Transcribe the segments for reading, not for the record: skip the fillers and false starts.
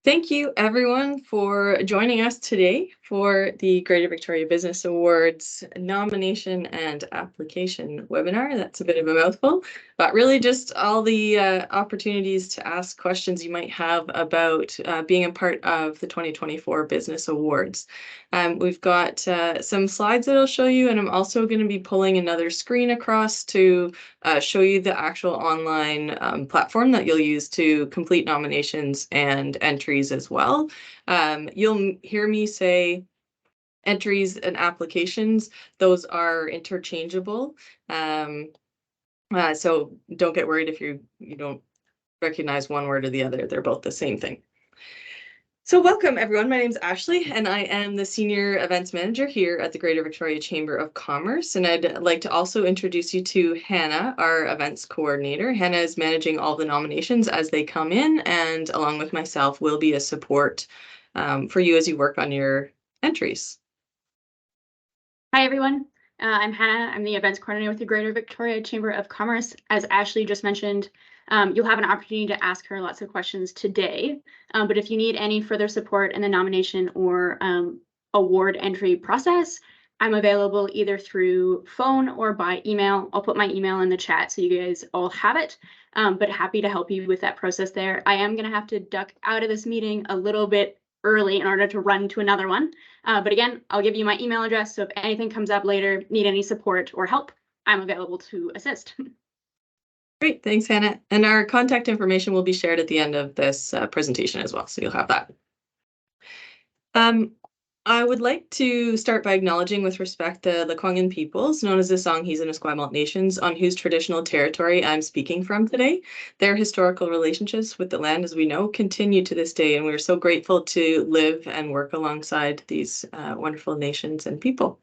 Thank you, everyone, for joining us today for the Greater Victoria Business Awards nomination and application webinar. That's a bit of a mouthful, but really just all the opportunities to ask questions you might have about being a part of the 2024 Business Awards. We've got some slides that I'll show you, and I'm also going to be pulling another screen across to show you the actual online platform that you'll use to complete nominations and entries as well. You'll hear me say entries and applications. Those are interchangeable. So don't get worried if you don't recognize one word or the other. They're both the same thing. So welcome, everyone. My name is Ashley, and I am the Senior Events Manager here at the Greater Victoria Chamber of Commerce. And I'd like to also introduce you to Hannah, our Events Coordinator. Hannah is managing all the nominations as they come in, and along with myself, will be a support for you as you work on your entries. Hi, everyone. I'm Hannah. I'm the Events Coordinator with the Greater Victoria Chamber of Commerce. As Ashley just mentioned, you'll have an opportunity to ask her lots of questions today. But if you need any further support in the nomination or award entry process, I'm available either through phone or by email. I'll put my email in the chat so you guys all have it, but happy to help you with that process there. I am going to have to duck out of this meeting a little bit early in order to run to another one. But again, I'll give you my email address. So if anything comes up later, need any support or help, I'm available to assist. Great, thanks, Hannah. And our contact information will be shared at the end of this presentation as well, so you'll have that. I would like to start by acknowledging with respect the Lekwungen peoples, known as the Songhees and Esquimalt nations, on whose traditional territory I'm speaking from today. Their historical relationships with the land, as we know, continue to this day, and we're so grateful to live and work alongside these wonderful nations and people.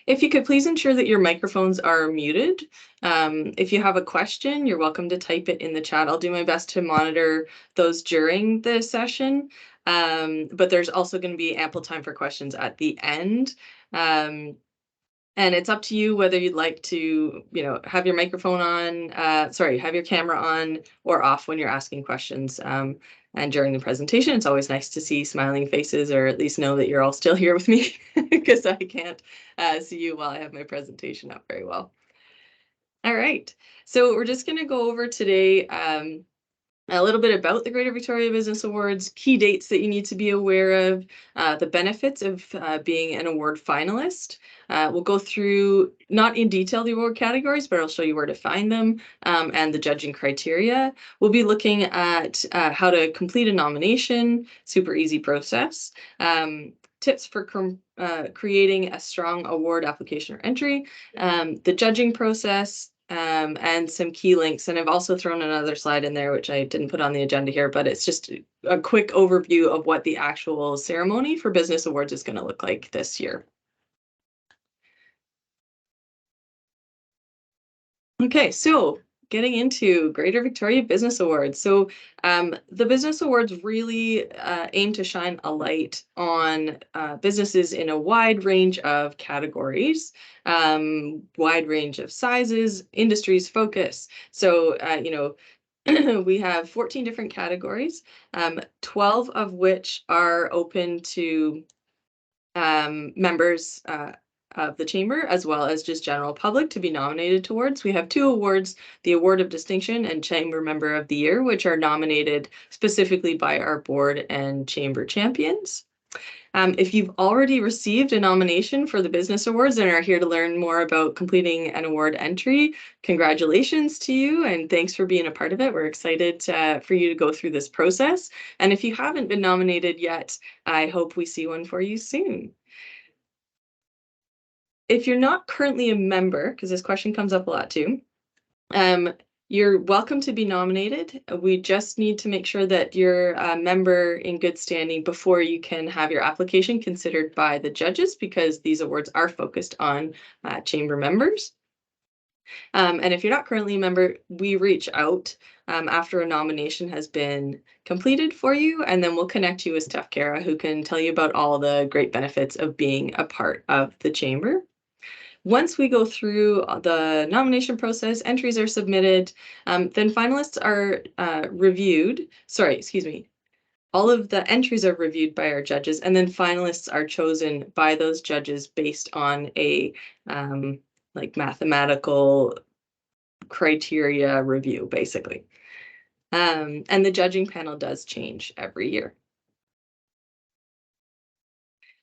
If you could please ensure that your microphones are muted. If you have a question, you're welcome to type it in the chat. I'll do my best to monitor those during the session, but there's also going to be ample time for questions at the end. And it's up to you whether you'd like to, have your microphone on, have your camera on or off when you're asking questions. And during the presentation, it's always nice to see smiling faces, or at least know that you're all still here with me, because I can't see you while I have my presentation up very well. All right, so we're just going to go over today a little bit about the Greater Victoria Business Awards, key dates that you need to be aware of, the benefits of being an award finalist. We'll go through, not in detail, the award categories, but I'll show you where to find them, and the judging criteria. We'll be looking at how to complete a nomination, super easy process, tips for creating a strong award application or entry, the judging process, and some key links. And I've also thrown another slide in there, which I didn't put on the agenda here, but it's just a quick overview of what the actual ceremony for Business Awards is going to look like this year. Okay, so getting into Greater Victoria Business Awards. So the Business Awards really aim to shine a light on businesses in a wide range of categories, wide range of sizes, industries, focus. So, we have 14 different categories, 12 of which are open to members of the Chamber, as well as just general public to be nominated towards. We have 2 awards, the Award of Distinction and Chamber Member of the Year, which are nominated specifically by our board and Chamber champions. If you've already received a nomination for the Business Awards and are here to learn more about completing an award entry, congratulations to you, and thanks for being a part of it. We're excited for you to go through this process. And if you haven't been nominated yet, I hope we see one for you soon. If you're not currently a member, because this question comes up a lot too, you're welcome to be nominated. We just need to make sure that you're a member in good standing before you can have your application considered by the judges, because these awards are focused on chamber members. And if you're not currently a member, we reach out after a nomination has been completed for you, and then we'll connect you with Steph Kara, who can tell you about all the great benefits of being a part of the chamber. Once we go through the nomination process, entries are submitted, then finalists are reviewed. all of the entries are reviewed by our judges, and then finalists are chosen by those judges based on a like mathematical criteria review, basically. And the judging panel does change every year.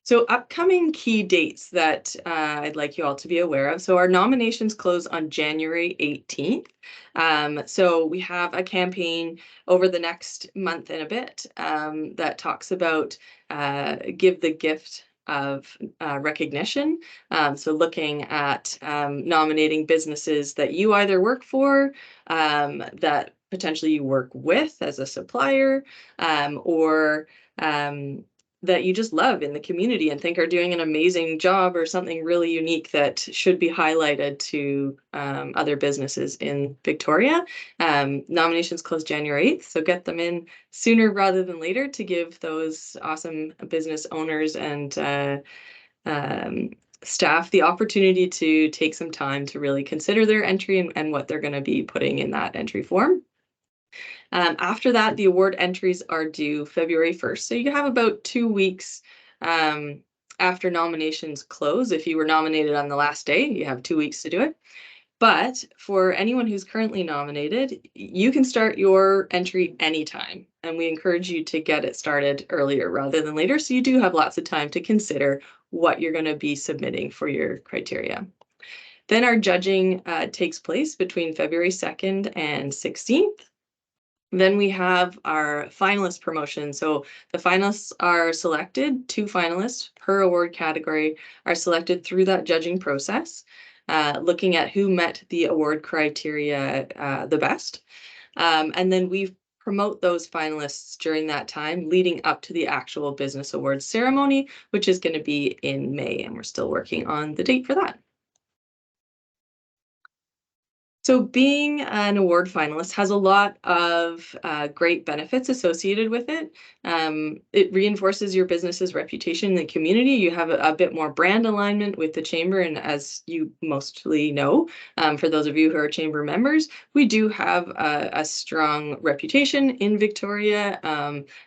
So upcoming key dates that I'd like you all to be aware of. So our nominations close on January 18th. So we have a campaign over the next month and a bit that talks about give the gift of recognition. So looking at nominating businesses that you either work for, that potentially you work with as a supplier, or that you just love in the community and think are doing an amazing job or something really unique that should be highlighted to other businesses in Victoria. Nominations close January 8th, so get them in sooner rather than later to give those awesome business owners and staff the opportunity to take some time to really consider their entry and what they're going to be putting in that entry form. After that, the award entries are due February 1st. So you have about 2 weeks after nominations close. If you were nominated on the last day, you have 2 weeks to do it. But for anyone who's currently nominated, you can start your entry anytime. And we encourage you to get it started earlier rather than later. So you do have lots of time to consider what you're going to be submitting for your criteria. Then our judging takes place between February 2nd and 16th. Then we have our finalist promotion. So the finalists are selected, 2 finalists per award category are selected through that judging process, looking at who met the award criteria the best. And then we promote those finalists during that time leading up to the actual business awards ceremony, which is going to be in May, and we're still working on the date for that. So being an award finalist has a lot of great benefits associated with it. It reinforces your business's reputation in the community. You have a bit more brand alignment with the chamber, and as you mostly know, for those of you who are chamber members, we do have a strong reputation in Victoria,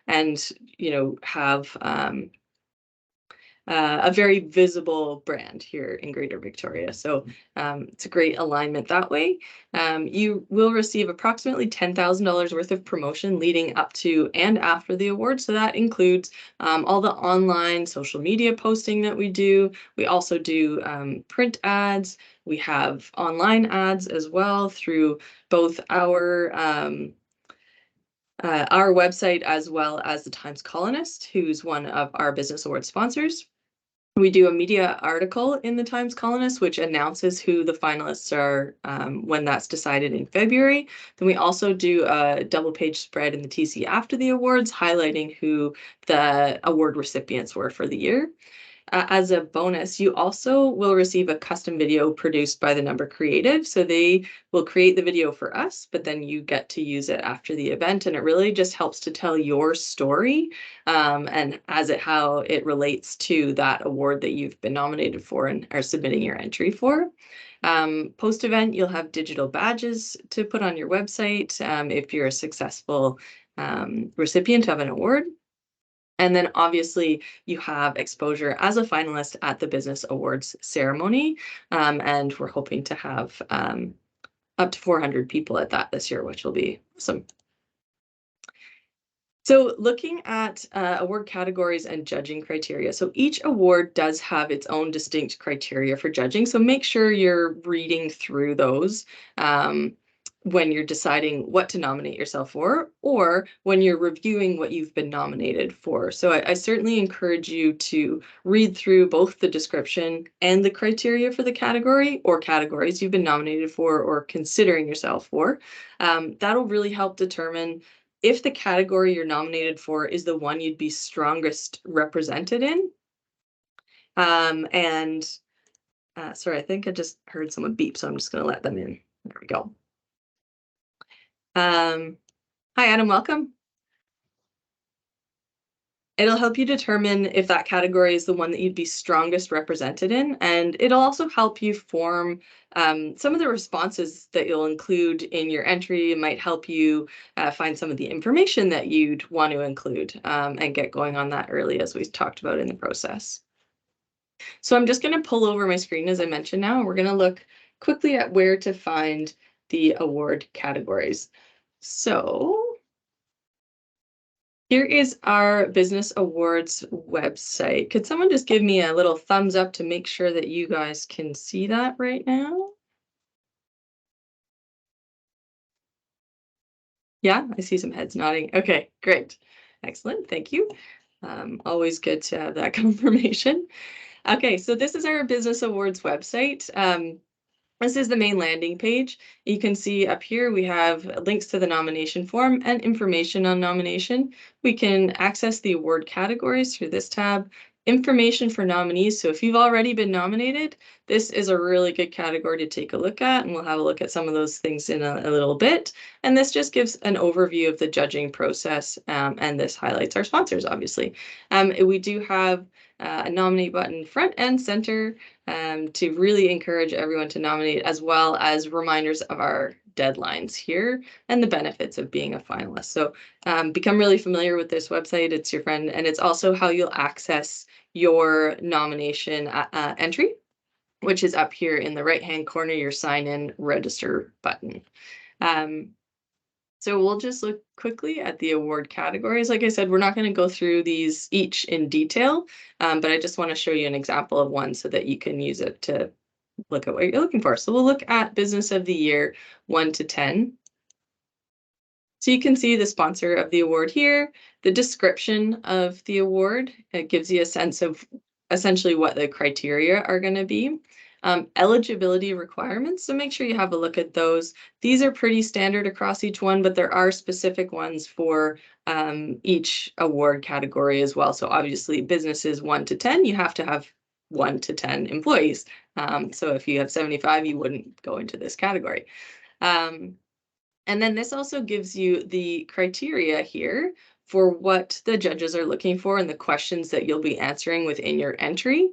and have a very visible brand here in Greater Victoria. So it's a great alignment that way. You will receive approximately $10,000 worth of promotion leading up to and after the award. So that includes all the online social media posting that we do. We also do print ads. We have online ads as well through both our website as well as the Times Colonist, who's one of our Business Award sponsors. We do a media article in the Times Colonist, which announces who the finalists are when that's decided in February. Then we also do a double-page spread in the TC after the awards, highlighting who the award recipients were for the year. As a bonus, you also will receive a custom video produced by the Number Creative. So they will create the video for us, but then you get to use it after the event. And it really just helps to tell your story and how it relates to that award that you've been nominated for and are submitting your entry for. Post-event, you'll have digital badges to put on your website if you're a successful recipient of an award. And then obviously you have exposure as a finalist at the Business Awards ceremony. And we're hoping to have up to 400 people at that this year, which will be awesome. So looking at award categories and judging criteria. So each award does have its own distinct criteria for judging. So make sure you're reading through those when you're deciding what to nominate yourself for, or when you're reviewing what you've been nominated for. So I certainly encourage you to read through both the description and the criteria for the category or categories you've been nominated for or considering yourself for. That'll really help determine if the category you're nominated for is the one you'd be strongest represented in. Sorry, I think I just heard someone beep, so I'm just going to let them in. There we go. Hi, Adam, welcome. It'll help you determine if that category is the one that you'd be strongest represented in, and it'll also help you form some of the responses that you'll include in your entry. It might help you find some of the information that you'd want to include and get going on that early, as we talked about in the process. So I'm just going to pull over my screen, as I mentioned now, and we're going to look quickly at where to find the award categories. So here is our Business Awards website. Could someone just give me a little thumbs up to make sure that you guys can see that right now? Yeah, I see some heads nodding. Okay, great. Excellent, thank you. Always good to have that confirmation. Okay, so this is our Business Awards website. This is the main landing page. You can see up here we have links to the nomination form and information on nomination. We can access the award categories through this tab, information for nominees. So if you've already been nominated, this is a really good category to take a look at, and we'll have a look at some of those things in a little bit. And this just gives an overview of the judging process, and this highlights our sponsors, obviously. We do have a nominate button front and center to really encourage everyone to nominate, as well as reminders of our deadlines here and the benefits of being a finalist. So become really familiar with this website. It's your friend, and it's also how you'll access your nomination entry, which is up here in the right-hand corner, your sign in register button. So we'll just look quickly at the award categories. Like I said, we're not going to go through these each in detail, but I just want to show you an example of one so that you can use it to look at what you're looking for. So we'll look at Business of the Year 1 to 10. So you can see the sponsor of the award here, the description of the award. It gives you a sense of essentially what the criteria are going to be. Eligibility requirements, so make sure you have a look at those. These are pretty standard across each one, but there are specific ones for each award category as well. So obviously businesses 1 to 10, you have to have 1 to 10 employees. So if you have 75, you wouldn't go into this category. And then this also gives you the criteria here for what the judges are looking for and the questions that you'll be answering within your entry.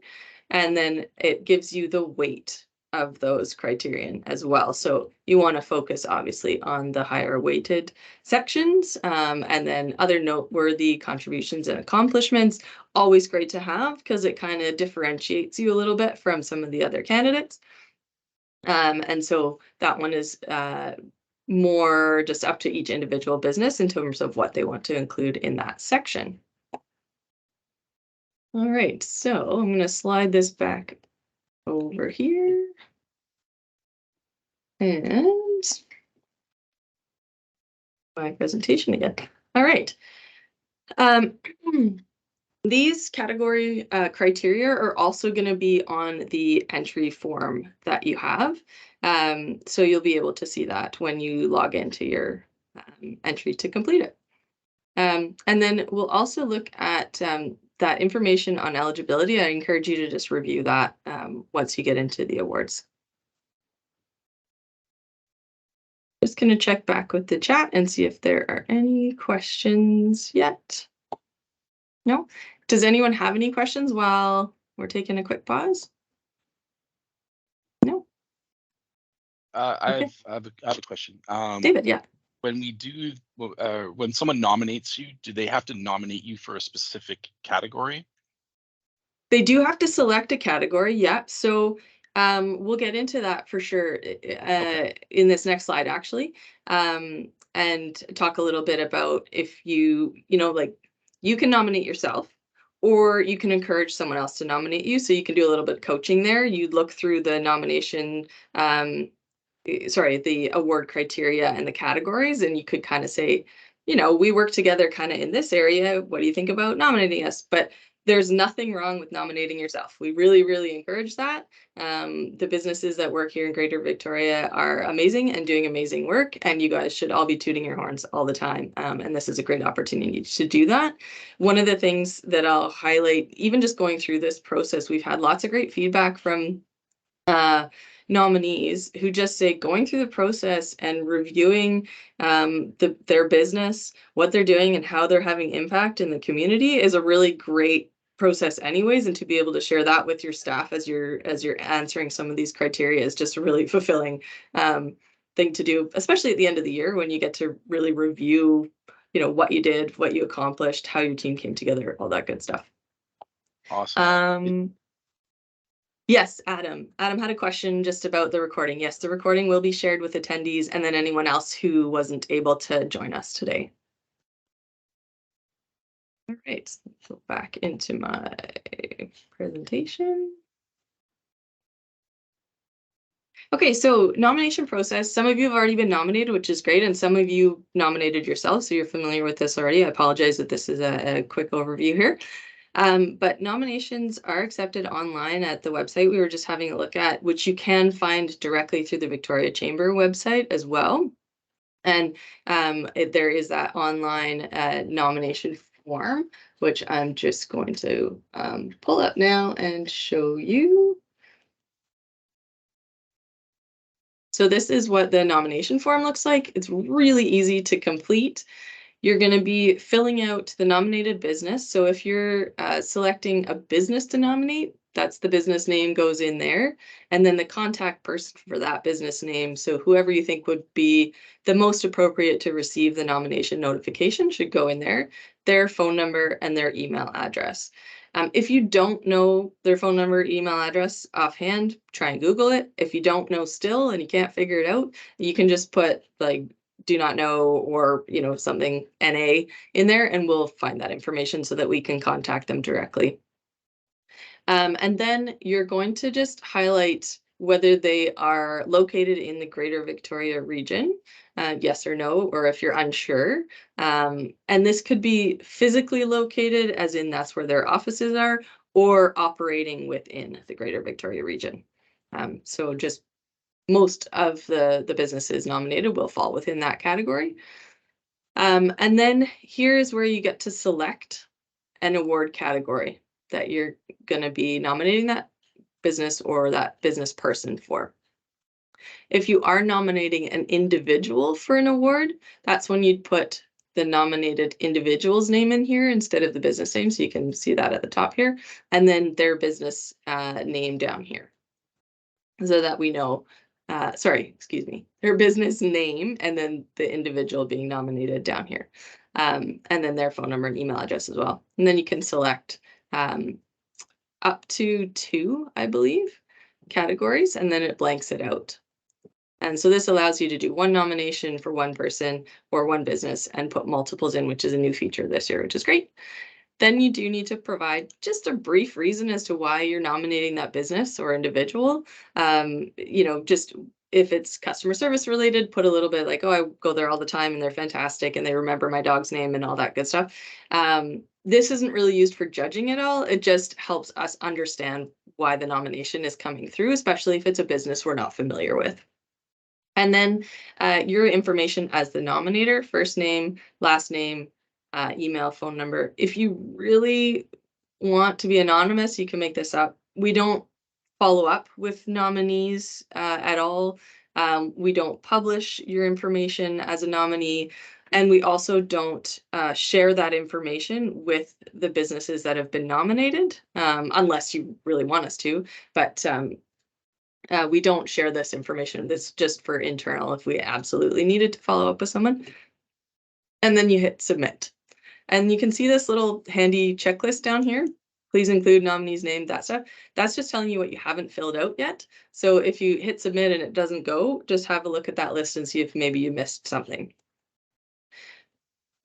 And then it gives you the weight of those criterion as well. So you want to focus obviously on the higher weighted sections, and then other noteworthy contributions and accomplishments. Always great to have because it kind of differentiates you a little bit from some of the other candidates. And so that one is more just up to each individual business in terms of what they want to include in that section. All right, so I'm going to slide this back over here. And my presentation again. All right. These category criteria are also going to be on the entry form that you have. So you'll be able to see that when you log into your entry to complete it. And then we'll also look at that information on eligibility. I encourage you to just review that once you get into the awards. Just going to check back with the chat and see if there are any questions yet. No? Does anyone have any questions while we're taking a quick pause? No? I have a question. David, yeah. When someone nominates you, do they have to nominate you for a specific category? They do have to select a category, yeah. So we'll get into that for sure in this next slide, actually, and talk a little bit about if you like, you can nominate yourself, or you can encourage someone else to nominate you. So you can do a little bit of coaching there. You look through the nomination, the award criteria and the categories, and you could kind of say, we work together kind of in this area. What do you think about nominating us? But there's nothing wrong with nominating yourself. We really, really encourage that. The businesses that work here in Greater Victoria are amazing and doing amazing work, and you guys should all be tooting your horns all the time. And this is a great opportunity to do that. One of the things that I'll highlight, even just going through this process, we've had lots of great feedback from nominees who just say going through the process and reviewing their business, what they're doing and how they're having impact in the community is a really great process anyways, and to be able to share that with your staff as you're answering some of these criteria is just a really fulfilling thing to do, especially at the end of the year when you get to really review, what you did, what you accomplished, how your team came together, all that good stuff. Awesome. Yes, Adam had a question just about the recording. Yes, the recording will be shared with attendees and then anyone else who wasn't able to join us today. All right, let's go back into my presentation. Okay, so nomination process. Some of you have already been nominated, which is great, and some of you nominated yourself, so you're familiar with this already. I apologize that this is a quick overview here. But nominations are accepted online at the website we were just having a look at, which you can find directly through the Victoria Chamber website as well. And there is that online nomination form, which I'm just going to pull up now and show you. So this is what the nomination form looks like. It's really easy to complete. You're going to be filling out the nominated business. So if you're selecting a business to nominate, that's the business name goes in there. And then the contact person for that business name. So whoever you think would be the most appropriate to receive the nomination notification should go in there, their phone number and their email address. If you don't know their phone number, email address offhand, try and Google it. If you don't know still and you can't figure it out, you can just put like do not know or something NA in there and we'll find that information so that we can contact them directly. And then you're going to just highlight whether they are located in the Greater Victoria region, yes or no, or if you're unsure. And this could be physically located, as in that's where their offices are, or operating within the Greater Victoria region. So just most of the businesses nominated will fall within that category. And then here's where you get to select an award category that you're going to be nominating that business or that business person for. If you are nominating an individual for an award, that's when you'd put the nominated individual's name in here instead of the business name. So you can see that at the top here, and then their business name down here so that we know, their business name and then the individual being nominated down here. And then their phone number and email address as well. And then you can select up to 2, I believe, categories, and then it blanks it out. And so this allows you to do one nomination for one person or one business and put multiples in, which is a new feature this year, which is great. Then you do need to provide just a brief reason as to why you're nominating that business or individual. Just if it's customer service related, put a little bit like, oh, I go there all the time and they're fantastic and they remember my dog's name and all that good stuff. This isn't really used for judging at all. It just helps us understand why the nomination is coming through, especially if it's a business we're not familiar with. And then your information as the nominator, first name, last name, email, phone number. If you really want to be anonymous, you can make this up. We don't follow up with nominees at all. We don't publish your information as a nominee. And we also don't share that information with the businesses that have been nominated, unless you really want us to. But we don't share this information. This is just for internal if we absolutely needed to follow up with someone. And then you hit submit. And you can see this little handy checklist down here. Please include nominee's name, that stuff. That's just telling you what you haven't filled out yet. So if you hit submit and it doesn't go, just have a look at that list and see if maybe you missed something.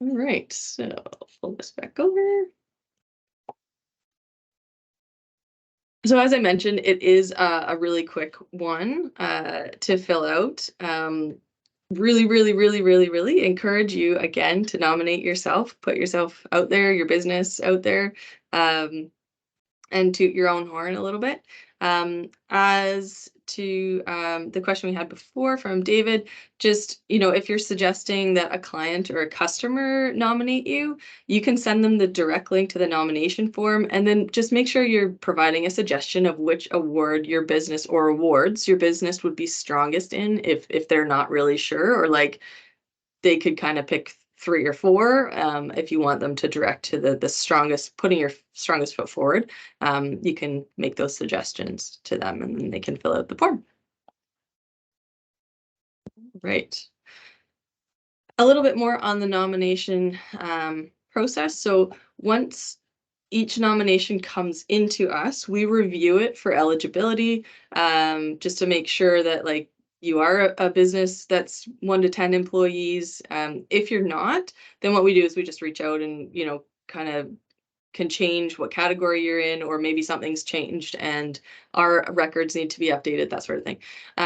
All right, so I'll pull this back over. So as I mentioned, it is a really quick one to fill out. Really encourage you again to nominate yourself, put yourself out there, your business out there, and toot your own horn a little bit. As to the question we had before from David, just, if you're suggesting that a client or a customer nominate you, you can send them the direct link to the nomination form, and then just make sure you're providing a suggestion of which award your business or awards your business would be strongest in, if they're not really sure, or like they could kind of pick 3 or 4 if you want them to direct to the strongest, putting your strongest foot forward. You can make those suggestions to them, and then they can fill out the form. Right. A little bit more on the nomination process. So once each nomination comes into us, we review it for eligibility, just to make sure that like you are a business that's 1 to 10 employees. If you're not, then what we do is we just reach out and, kind of can change what category you're in, or maybe something's changed and our records need to be updated, that sort of thing.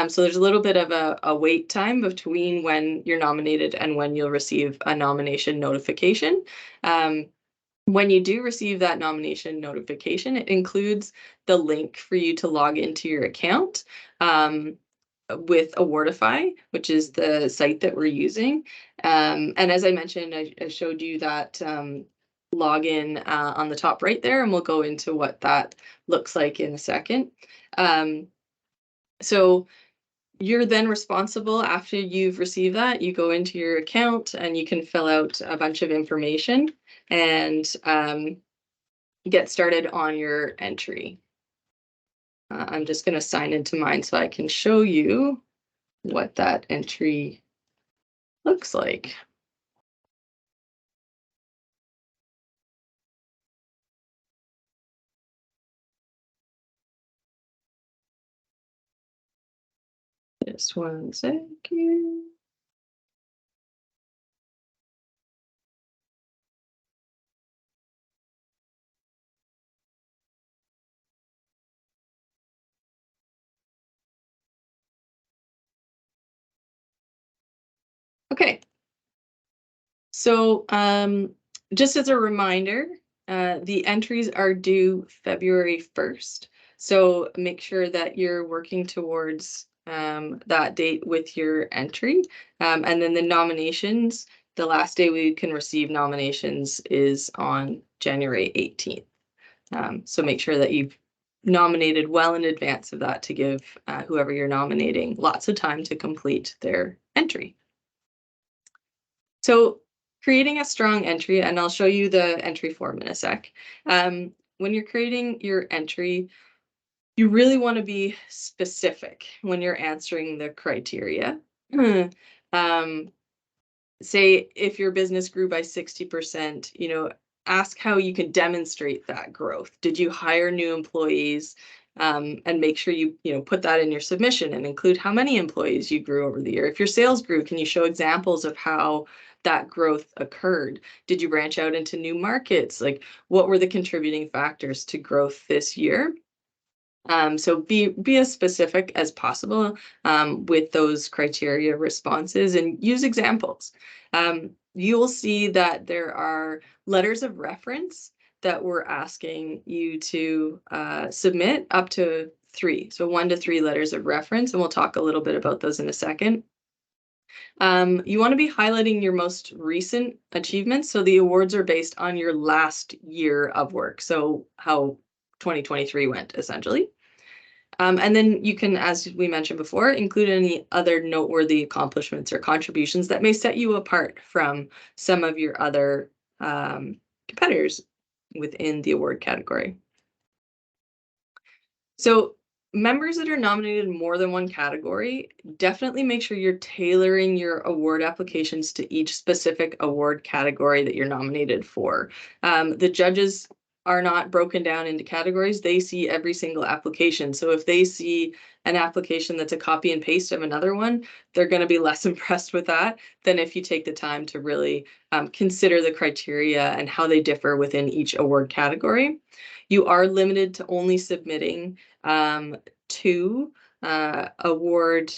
So there's a little bit of a wait time between when you're nominated and when you'll receive a nomination notification. When you do receive that nomination notification, it includes the link for you to log into your account with Awardify, which is the site that we're using. And as I mentioned, I showed you that login on the top right there, and we'll go into what that looks like in a second. So you're then responsible, after you've received that, you go into your account and you can fill out a bunch of information and get started on your entry. I'm just going to sign into mine so I can show you what that entry looks like. Just 1 second. Okay. So just as a reminder, the entries are due February 1st. So make sure that you're working towards that date with your entry. And then the nominations, the last day we can receive nominations is on January 18th. So make sure that you've nominated well in advance of that to give whoever you're nominating lots of time to complete their entry. So creating a strong entry, and I'll show you the entry form in a sec. When you're creating your entry, you really want to be specific when you're answering the criteria. Say if your business grew by 60%, ask how you can demonstrate that growth. Did you hire new employees? And make sure you put that in your submission and include how many employees you grew over the year. If your sales grew, can you show examples of how that growth occurred? Did you branch out into new markets? Like, what were the contributing factors to growth this year? So be as specific as possible with those criteria responses, and use examples. You'll see that there are letters of reference that we're asking you to submit, up to 3. So 1 to 3 letters of reference, and we'll talk a little bit about those in a second. You want to be highlighting your most recent achievements. So the awards are based on your last year of work. So how 2023 went, essentially. And then you can, as we mentioned before, include any other noteworthy accomplishments or contributions that may set you apart from some of your other competitors within the award category. So members that are nominated in more than one category, definitely make sure you're tailoring your award applications to each specific award category that you're nominated for. The judges are not broken down into categories. They see every single application. So if they see an application that's a copy and paste of another one, they're going to be less impressed with that than if you take the time to really consider the criteria and how they differ within each award category. You are limited to only submitting 2 award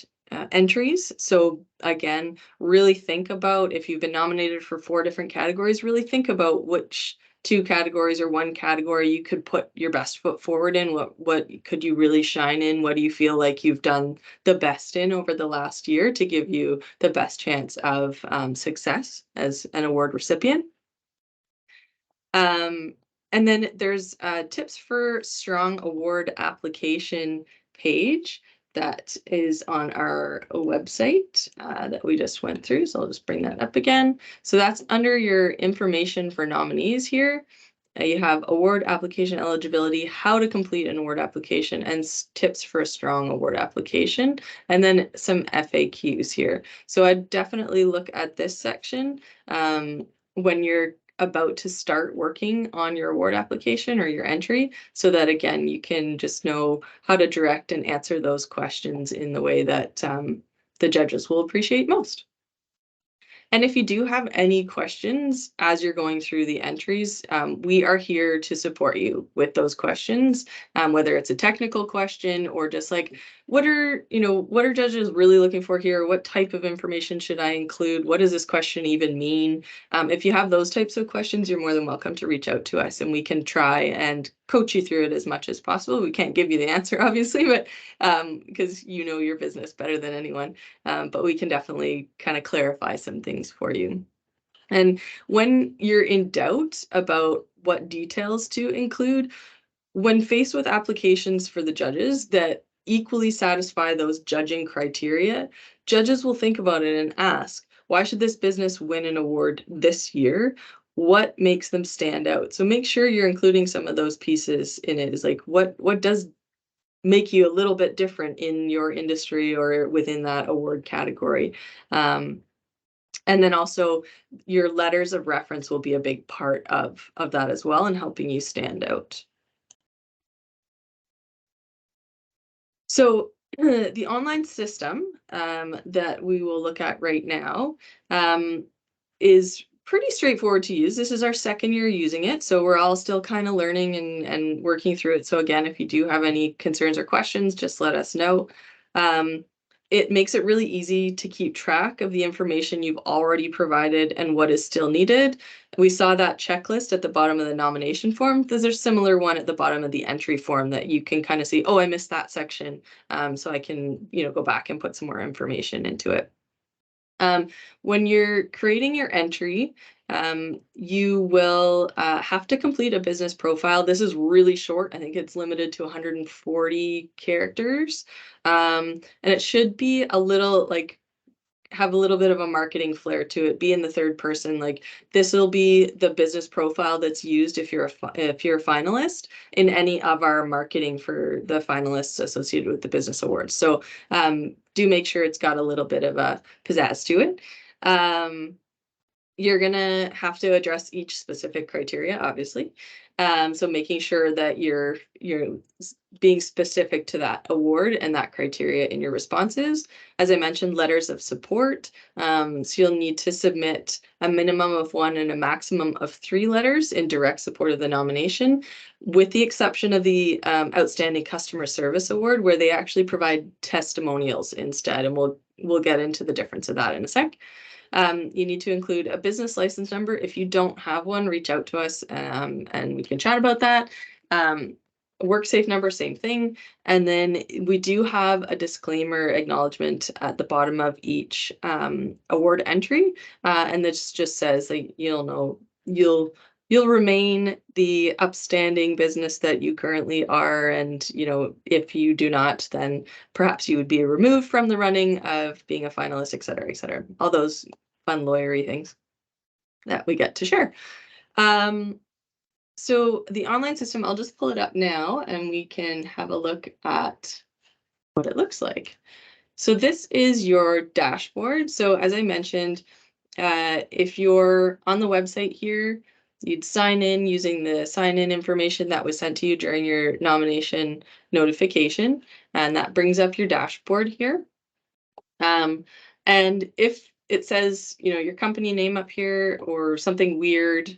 entries. So again, really think about, if you've been nominated for 4 different categories, really think about which two categories or one category you could put your best foot forward in? What could you really shine in? What do you feel like you've done the best in over the last year to give you the best chance of success as an award recipient? And then there's tips for strong award application page that is on our website that we just went through. So I'll just bring that up again. So that's under your information for nominees here. You have award application eligibility, how to complete an award application, and tips for a strong award application, and then some FAQs here. So I'd definitely look at this section when you're about to start working on your award application or your entry, so that again you can just know how to direct and answer those questions in the way that the judges will appreciate most. And if you do have any questions as you're going through the entries, we are here to support you with those questions, whether it's a technical question or just like, what are judges really looking for here? What type of information should I include? What does this question even mean? If you have those types of questions, you're more than welcome to reach out to us and we can try and coach you through it as much as possible. We can't give you the answer, obviously, but because you know your business better than anyone. But we can definitely kind of clarify some things for you. And when you're in doubt about what details to include, when faced with applications for the judges that equally satisfy those judging criteria, judges will think about it and ask, why should this business win an award this year? What makes them stand out? So make sure you're including some of those pieces in it. Is like, what does make you a little bit different in your industry or within that award category? And then also your letters of reference will be a big part of that as well and helping you stand out. So the online system that we will look at right now is pretty straightforward to use. This is our second year using it, so we're all still kind of learning and working through it. So again, if you do have any concerns or questions, just let us know. It makes it really easy to keep track of the information you've already provided and what is still needed. We saw that checklist at the bottom of the nomination form. There's a similar one at the bottom of the entry form that you can kind of see, oh, I missed that section. So I can, go back and put some more information into it. When you're creating your entry, you will have to complete a business profile. This is really short. I think it's limited to 140 characters. And it should be a little have a little bit of a marketing flair to it. Be in the third person. Like this will be the business profile that's used if you're a finalist in any of our marketing for the finalists associated with the business awards. So do make sure it's got a little bit of a pizzazz to it. You're gonna have to address each specific criteria, obviously. So making sure that you're being specific to that award and that criteria in your responses. As I mentioned, letters of support. So you'll need to submit a minimum of 1 and a maximum of 3 letters in direct support of the nomination, with the exception of the Outstanding Customer Service Award, where they actually provide testimonials instead, and we'll get into the difference of that in a sec. You need to include a business license number. If you don't have one, reach out to us and we can chat about that. WorkSafe number, same thing. And then we do have a disclaimer acknowledgement at the bottom of each award entry. And this just says that you'll remain the upstanding business that you currently are. And, if you do not, then perhaps you would be removed from the running of being a finalist, et cetera, et cetera. All those fun lawyery things that we get to share. So the online system, I'll just pull it up now and we can have a look at what it looks like. So this is your dashboard. So as I mentioned, if you're on the website here, you'd sign in using the sign-in information that was sent to you during your nomination notification, and that brings up your dashboard here. And if it says, your company name up here or something weird,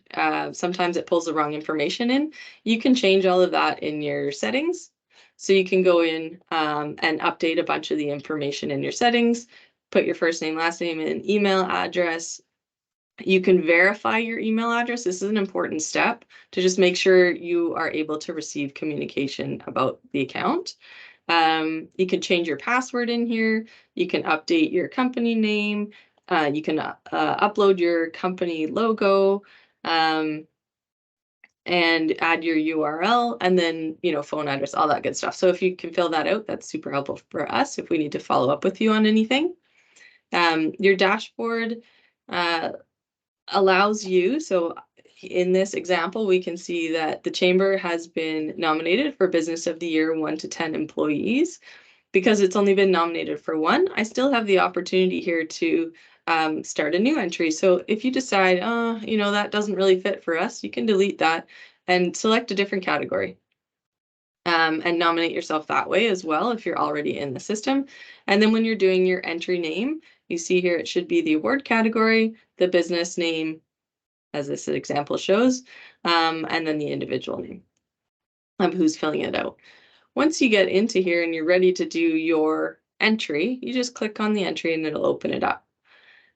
sometimes it pulls the wrong information in, you can change all of that in your settings. So you can go in and update a bunch of the information in your settings, put your first name, last name, and email address, You can verify your email address. This is an important step to just make sure you are able to receive communication about the account. You can change your password in here. You can update your company name. You can upload your company logo. And add your URL, and then, phone address, all that good stuff. So if you can fill that out, that's super helpful for us if we need to follow up with you on anything. Your dashboard allows you, so in this example, we can see that the Chamber has been nominated for Business of the Year 1 to 10 employees. Because it's only been nominated for one, I still have the opportunity here to start a new entry. So if you decide, that doesn't really fit for us, you can delete that and select a different category. And nominate yourself that way as well if you're already in the system. And then when you're doing your entry name, you see here it should be the award category, the business name, as this example shows, and then the individual name of who's filling it out. Once you get into here and you're ready to do your entry, you just click on the entry and it'll open it up.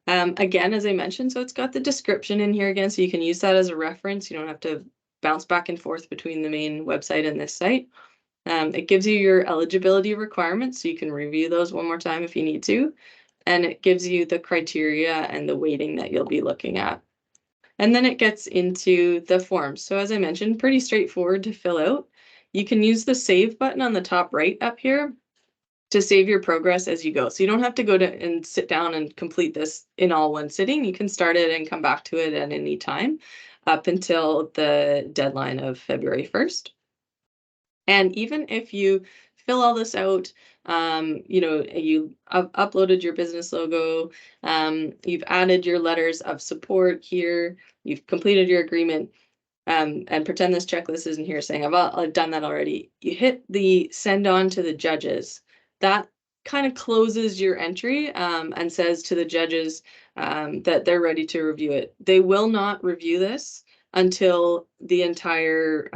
Again, as I mentioned, so it's got the description in here again, so you can use that as a reference. You don't have to bounce back and forth between the main website and this site. It gives you your eligibility requirements, so you can review those one more time if you need to. And it gives you the criteria and the weighting that you'll be looking at. And then it gets into the forms. So as I mentioned, pretty straightforward to fill out. You can use the save button on the top right up here to save your progress as you go. So you don't have to go to and sit down and complete this in all one sitting. You can start it and come back to it at any time up until the deadline of February 1st. And even if you fill all this out, you uploaded your business logo, you've added your letters of support here, you've completed your agreement, and pretend this checklist isn't here saying I've done that already. You hit the send on to the judges. That kind of closes your entry and says to the judges that they're ready to review it. They will not review this until the entire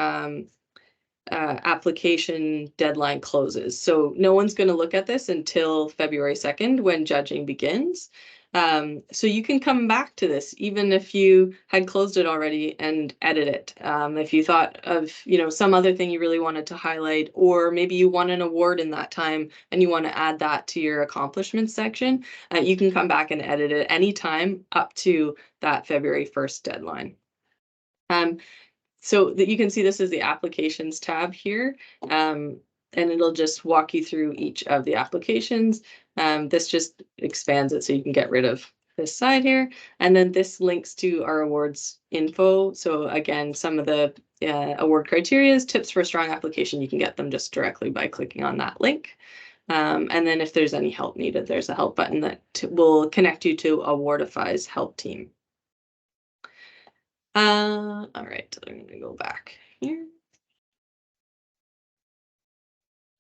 application deadline closes. So no one's going to look at this until February 2nd when judging begins. So you can come back to this even if you had closed it already and edit it. If you thought of, some other thing you really wanted to highlight, or maybe you won an award in that time and you want to add that to your accomplishments section, you can come back and edit it anytime up to that February 1st deadline. So that you can see this is the applications tab here, and it'll just walk you through each of the applications. This just expands it so you can get rid of this side here. And then this links to our awards info. So again, some of the award criteria, tips for a strong application, you can get them just directly by clicking on that link. And then if there's any help needed, there's a help button that will connect you to Awardify's help team. All right, I'm gonna go back here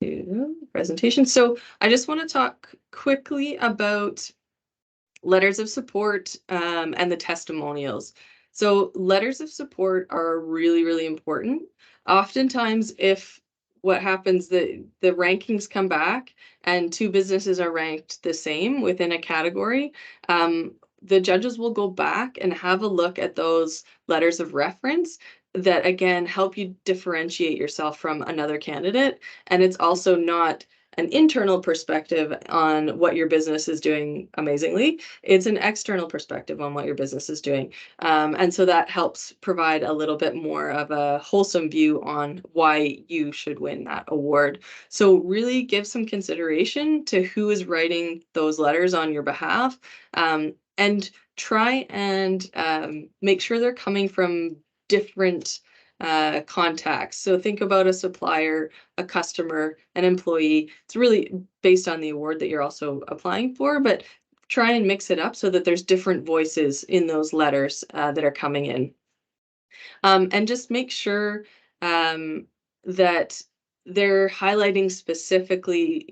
to presentation. So I just want to talk quickly about letters of support and the testimonials. So letters of support are really, really important. Oftentimes, if what happens, the rankings come back and two businesses are ranked the same within a category, the judges will go back and have a look at those letters of reference that, again, help you differentiate yourself from another candidate. And it's also not an internal perspective on what your business is doing amazingly. It's an external perspective on what your business is doing. And so that helps provide a little bit more of a wholesome view on why you should win that award. So really give some consideration to who is writing those letters on your behalf, and try and make sure they're coming from different contacts. So think about a supplier, a customer, an employee. It's really based on the award that you're also applying for, but try and mix it up so that there's different voices in those letters that are coming in. And just make sure that they're highlighting specifically,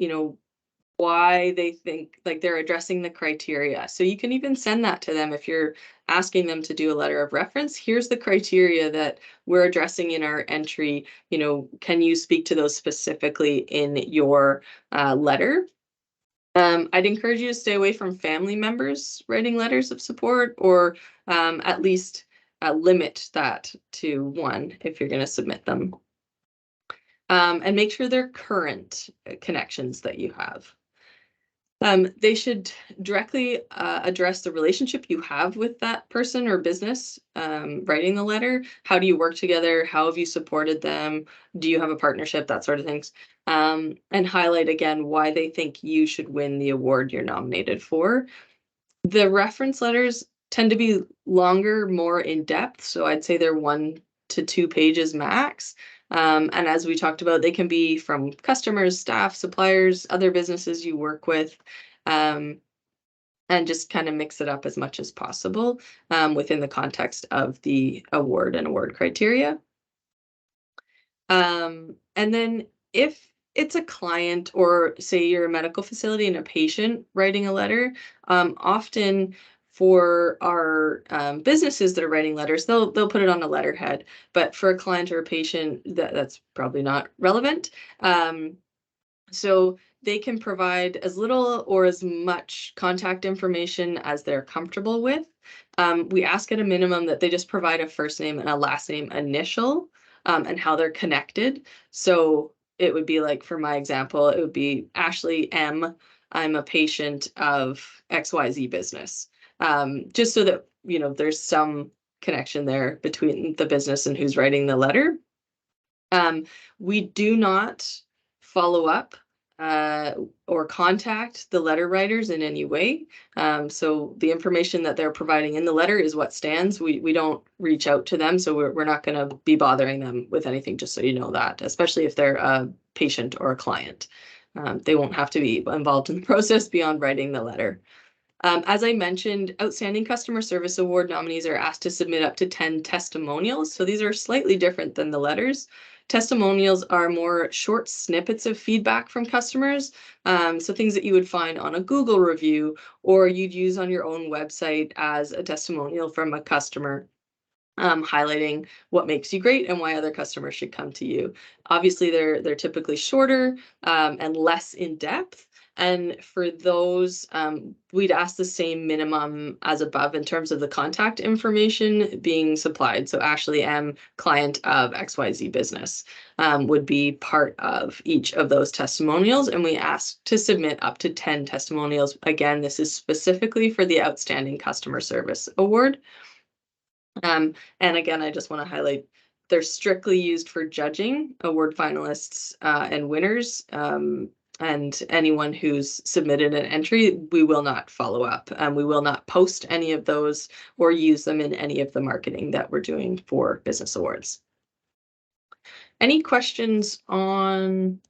why they think like they're addressing the criteria. So you can even send that to them if you're asking them to do a letter of reference. Here's the criteria that we're addressing in our entry. Can you speak to those specifically in your letter? I'd encourage you to stay away from family members writing letters of support, or at least limit that to one if you're going to submit them. And make sure they're current connections that you have. They should directly address the relationship you have with that person or business writing the letter. How do you work together? How have you supported them? Do you have a partnership? That sort of things. And highlight again why they think you should win the award you're nominated for. The reference letters tend to be longer, more in depth. So I'd say they're 1 to 2 pages max. And as we talked about, they can be from customers, staff, suppliers, other businesses you work with, and just kind of mix it up as much as possible within the context of the award and award criteria. And then if it's a client, or say you're a medical facility and a patient writing a letter, often for our businesses that are writing letters, they'll put it on a letterhead. But for a client or a patient, that's probably not relevant. So they can provide as little or as much contact information as they're comfortable with. We ask at a minimum that they just provide a first name and a last name initial, and how they're connected. So it would be like, for my example, it would be Ashley M. I'm a patient of XYZ business. Just so that, there's some connection there between the business and who's writing the letter. We do not follow up or contact the letter writers in any way. So the information that they're providing in the letter is what stands. We don't reach out to them, so we're not going to be bothering them with anything, just so you know that, especially if they're a patient or a client. They won't have to be involved in the process beyond writing the letter. As I mentioned, Outstanding Customer Service Award nominees are asked to submit up to 10 testimonials. So these are slightly different than the letters. Testimonials are more short snippets of feedback from customers. So things that you would find on a Google review, or you'd use on your own website as a testimonial from a customer, highlighting what makes you great and why other customers should come to you. Obviously, they're typically shorter and less in depth. And for those, we'd ask the same minimum as above in terms of the contact information being supplied. So Ashley M., client of XYZ business, would be part of each of those testimonials. And we ask to submit up to 10 testimonials. Again, this is specifically for the Outstanding Customer Service Award. And again, I just want to highlight, they're strictly used for judging award finalists and winners. And anyone who's submitted an entry, we will not follow up. We will not post any of those or use them in any of the marketing that we're doing for business awards. Any questions on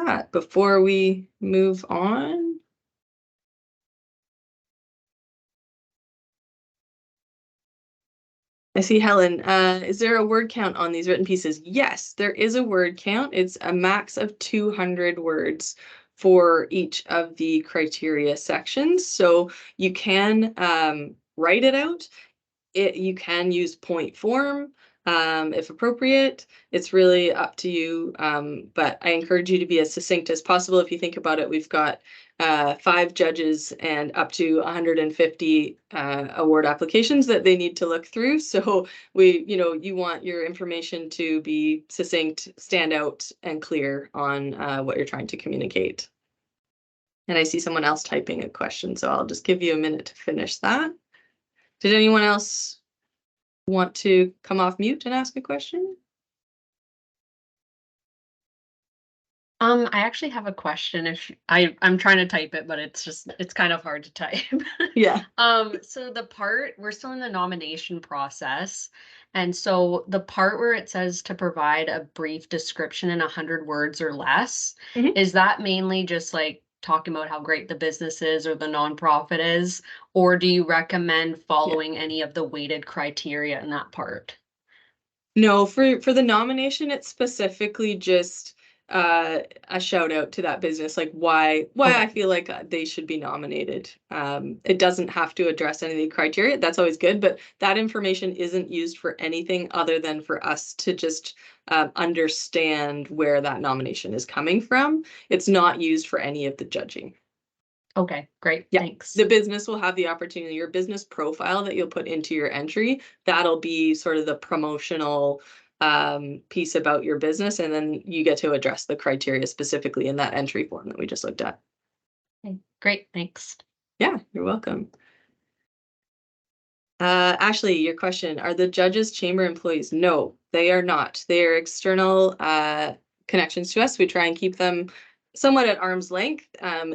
that before we move on? I see Helen. Is there a word count on these written pieces? Yes, there is a word count. It's a max of 200 words for each of the criteria sections. So you can write it out. You can use point form if appropriate. It's really up to you, but I encourage you to be as succinct as possible. If you think about it, we've got 5 judges and up to 150 award applications that they need to look through. So you want your information to be succinct, stand out, and clear on what you're trying to communicate. And I see someone else typing a question, so I'll just give you a minute to finish that. Did anyone else want to come off mute and ask a question? I actually have a question. If I'm trying to type it, but it's kind of hard to type. Yeah. So we're still in the nomination process. And so the part where it says to provide a brief description in 100 words or less, is that mainly just like talking about how great the business is or the nonprofit is? Or do you recommend following any of the weighted criteria in that part? No, for the nomination, it's specifically just a shout out to that business, like why I feel like they should be nominated. It doesn't have to address any of the criteria. That's always good, but that information isn't used for anything other than for us to just understand where that nomination is coming from. It's not used for any of the judging. Okay, great. Yeah. Thanks. The business will have the opportunity, your business profile that you'll put into your entry, that'll be sort of the promotional piece about your business, and then you get to address the criteria specifically in that entry form that we just looked at. Okay, great, thanks. Yeah, you're welcome. Ashley, your question, are the judges chamber employees? No, they are not. They are external connections to us. We try and keep them somewhat at arm's length.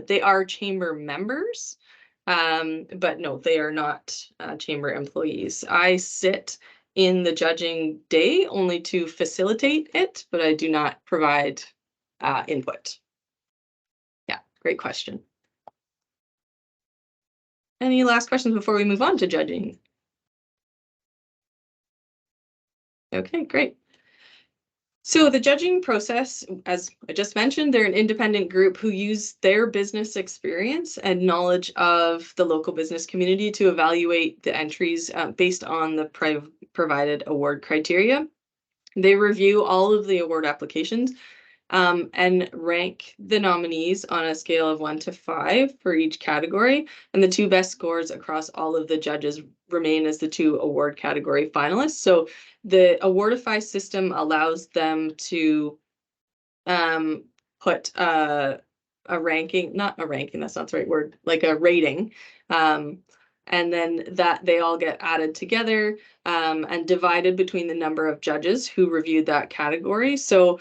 They are chamber members, but no, they are not chamber employees. I sit in the judging day only to facilitate it, but I do not provide input. Yeah, great question. Any last questions before we move on to judging? Okay, great. So the judging process, as I just mentioned, they're an independent group who use their business experience and knowledge of the local business community to evaluate the entries based on the provided award criteria. They review all of the award applications and rank the nominees on a scale of 1 to 5 for each category. And the 2 best scores across all of the judges remain as the 2 award category finalists. So the Awardify system allows them to put a ranking, not a ranking, that's not the right word, like a rating. And then that they all get added together and divided between the number of judges who reviewed that category. So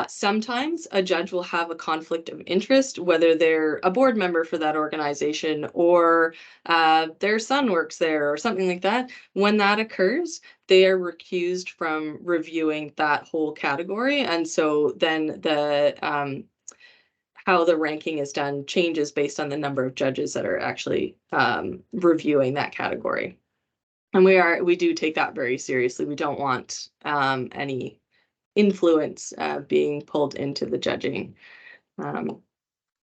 sometimes a judge will have a conflict of interest, whether they're a board member for that organization or their son works there or something like that. When that occurs, they are recused from reviewing that whole category. And so then the how the ranking is done changes based on the number of judges that are actually reviewing that category. And we do take that very seriously. We don't want any influence being pulled into the judging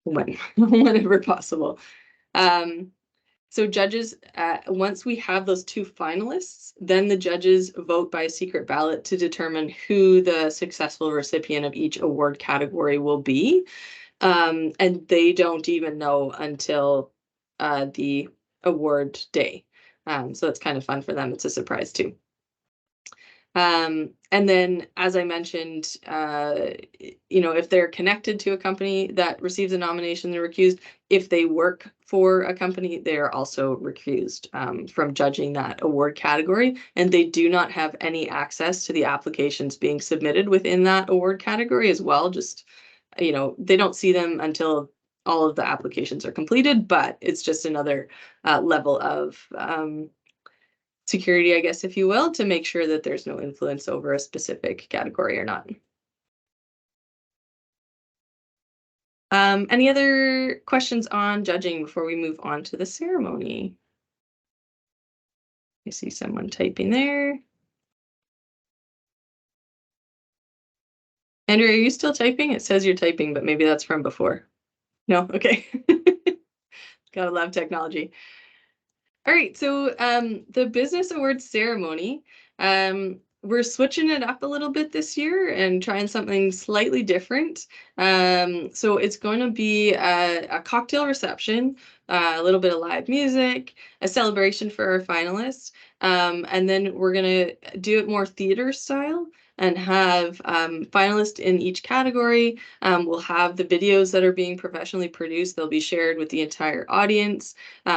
whenever possible. So judges, once we have those 2 finalists, then the judges vote by secret ballot to determine who the successful recipient of each award category will be. And they don't even know until the award day. So it's kind of fun for them. It's a surprise too. And then, as I mentioned, if they're connected to a company that receives a nomination, they're recused. If they work for a company, they are also recused from judging that award category, and they do not have any access to the applications being submitted within that award category as well. Just, they don't see them until all of the applications are completed, but it's just another level of security, I guess, if you will, to make sure that there's no influence over a specific category or not. Any other questions on judging before we move on to the ceremony? I see someone typing there. Andrew, are you still typing? It says you're typing, but maybe that's from before. No? Okay. Gotta love technology. All right, so the Business Awards ceremony, we're switching it up a little bit this year and trying something slightly different. So it's going to be a cocktail reception, a little bit of live music, a celebration for our finalists, and then we're going to do it more theater style and have finalists in each category. We'll have the videos that are being professionally produced. They'll be shared with the entire audience.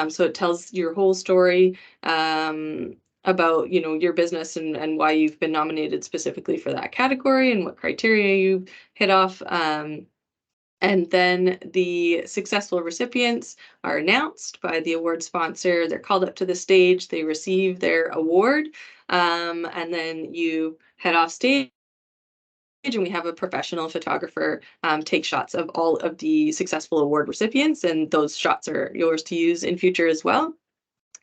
So it tells your whole story about, your business and why you've been nominated specifically for that category and what criteria you hit off. And then the successful recipients are announced by the award sponsor. They're called up to the stage. They receive their award. And then you head off stage and we have a professional photographer take shots of all of the successful award recipients. And those shots are yours to use in future as well.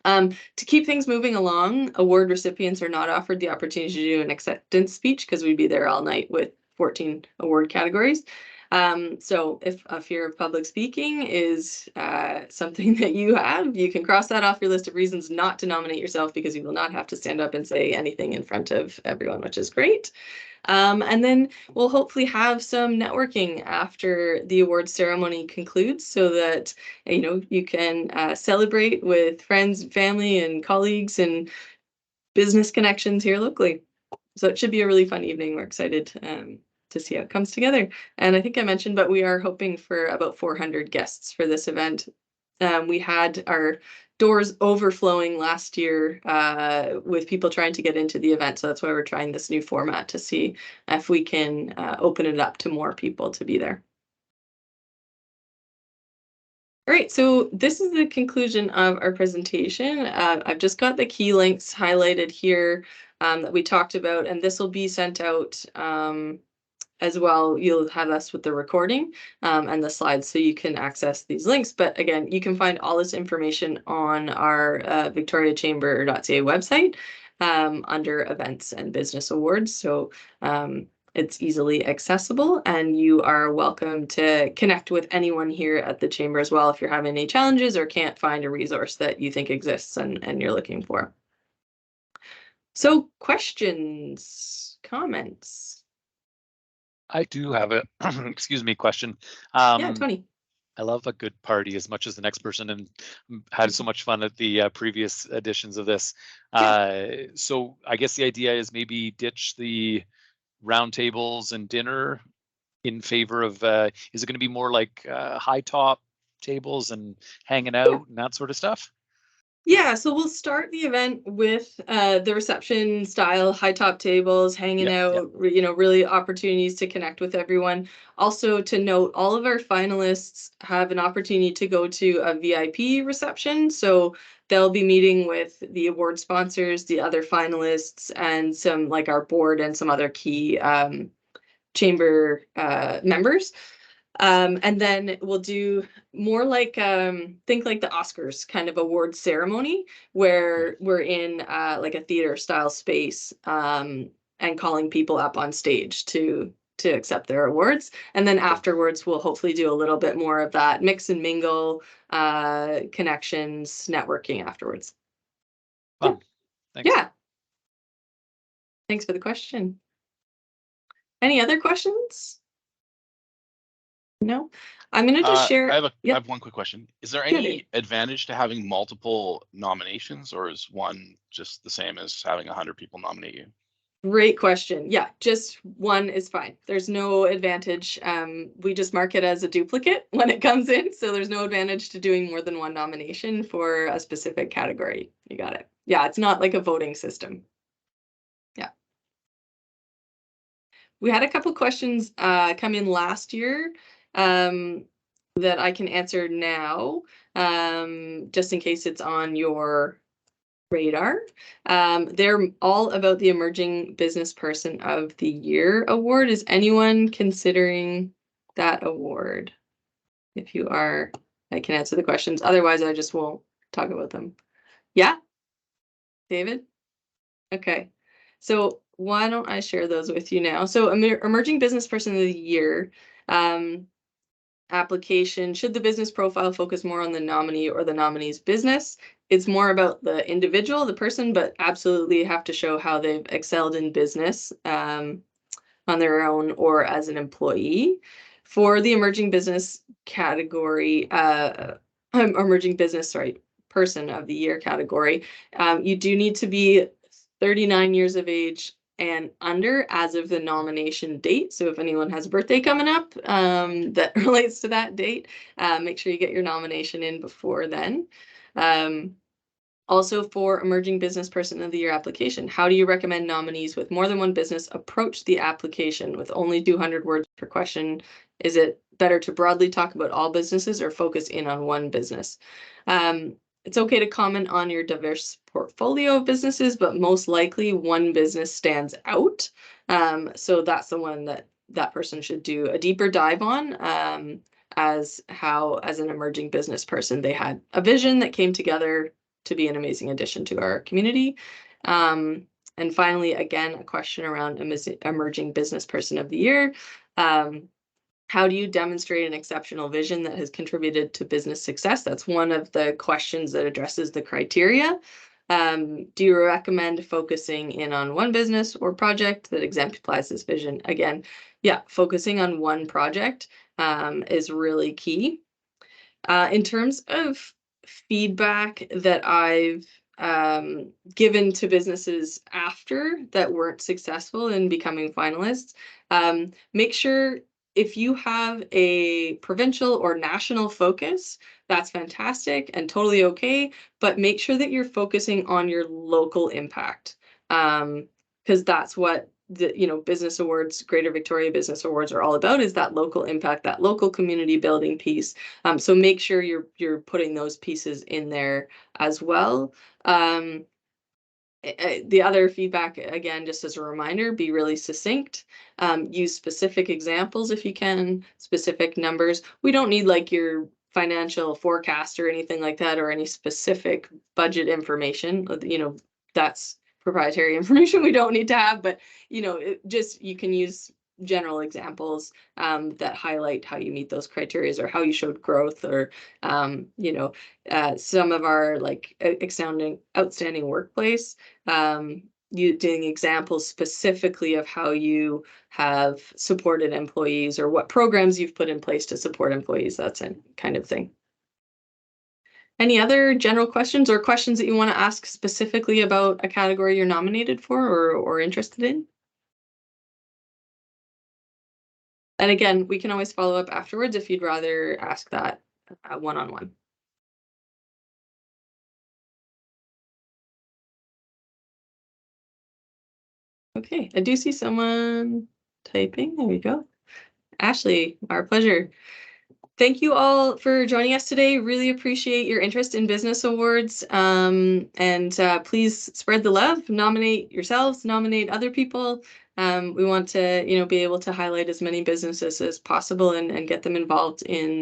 To keep things moving along, award recipients are not offered the opportunity to do an acceptance speech because we'd be there all night with 14 award categories. So if a fear of public speaking is something that you have, you can cross that off your list of reasons not to nominate yourself, because you will not have to stand up and say anything in front of everyone, which is great. And then we'll hopefully have some networking after the awards ceremony concludes, so that you can celebrate with friends, family, and colleagues and business connections here locally. So it should be a really fun evening. We're excited to see how it comes together. And I think I mentioned, but we are hoping for about 400 guests for this event. We had our doors overflowing last year with people trying to get into the event. So that's why we're trying this new format, to see if we can open it up to more people to be there. All right, so this is the conclusion of our presentation. I've just got the key links highlighted here that we talked about, and this will be sent out as well. You'll have us with the recording and the slides, so you can access these links. But again, you can find all this information on our victoriachamber.ca website under events and business awards. So it's easily accessible, and you are welcome to connect with anyone here at the Chamber as well if you're having any challenges or can't find a resource that you think exists and you're looking for. So questions, comments? I do have a excuse me, question. Yeah, Tony. I love a good party as much as the next person, and had so much fun at the previous editions of this. So I guess the idea is maybe ditch the round tables and dinner in favor of, is it going to be more like high top tables and hanging out and that sort of stuff? Yeah, so we'll start the event with the reception style, high top tables, hanging out, really opportunities to connect with everyone. Also to note, all of our finalists have an opportunity to go to a VIP reception. So they'll be meeting with the award sponsors, the other finalists, and some like our board and some other key chamber members. And then we'll do more like think like the Oscars kind of award ceremony, where we're in like a theater style space and calling people up on stage to accept their awards. And then afterwards, we'll hopefully do a little bit more of that mix and mingle, connections, networking afterwards. Fun. Thanks. Yeah. Thanks for the question. Any other questions? No, I'm gonna just share. I have one quick question. Is there any advantage to having multiple nominations, or is one just the same as having 100 people nominate you? Great question. Yeah, just one is fine. There's no advantage. We just mark it as a duplicate when it comes in. So there's no advantage to doing more than one nomination for a specific category. You got it. Yeah, it's not like a voting system. Yeah. We had a couple questions come in last year that I can answer now, just in case it's on your radar. They're all about the Emerging Business Person of the Year award. Is anyone considering that award? If you are, I can answer the questions. Otherwise, I just won't talk about them. Yeah? David? Okay. So why don't I share those with you now? So Emerging Business Person of the Year application, should the business profile focus more on the nominee or the nominee's business? It's more about the individual, the person, but absolutely have to show how they've excelled in business on their own or as an employee. For the emerging business category, emerging business, person of the year category, you do need to be 39 years of age and under as of the nomination date. So if anyone has a birthday coming up that relates to that date, make sure you get your nomination in before then. Also for Emerging Business Person of the Year application, how do you recommend nominees with more than one business approach the application with only 200 words per question? Is it better to broadly talk about all businesses or focus in on one business? It's okay to comment on your diverse portfolio of businesses, but most likely one business stands out. So that's the one that person should do a deeper dive on, as an emerging business person, they had a vision that came together to be an amazing addition to our community. And And finally, again, a question around emerging business person of the year. How do you demonstrate an exceptional vision that has contributed to business success? That's one of the questions that addresses the criteria. Do you recommend focusing in on one business or project that exemplifies this vision? Again, yeah, focusing on one project is really key. In terms of feedback that I've given to businesses after that weren't successful in becoming finalists, make sure if you have a provincial or national focus, that's fantastic and totally okay, but make sure that you're focusing on your local impact, because that's what the business awards, Greater Victoria Business Awards, are all about, is that local impact, that local community building piece. So make sure you're putting those pieces in there as well. The other feedback, again, just as a reminder, be really succinct. Use specific examples if you can, specific numbers. We don't need like your financial forecast or anything like that, or any specific budget information. That's proprietary information we don't need to have, but you can use general examples that highlight how you meet those criteria, or how you showed growth, or some of our like outstanding workplace, you doing examples specifically of how you have supported employees, or what programs you've put in place to support employees, that's a kind of thing. Any other general questions, or questions that you want to ask specifically about a category you're nominated for or interested in? And again, we can always follow up afterwards if you'd rather ask that one-on-one. Okay, I do see someone typing. There we go. Ashley, our pleasure. Thank you all for joining us today. Really appreciate your interest in business awards. And please spread the love, nominate yourselves, nominate other people. We want to, be able to highlight as many businesses as possible and get them involved in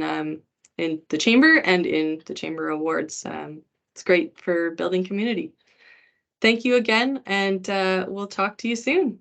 the chamber and in the chamber awards. It's great for building community. Thank you again, and we'll talk to you soon.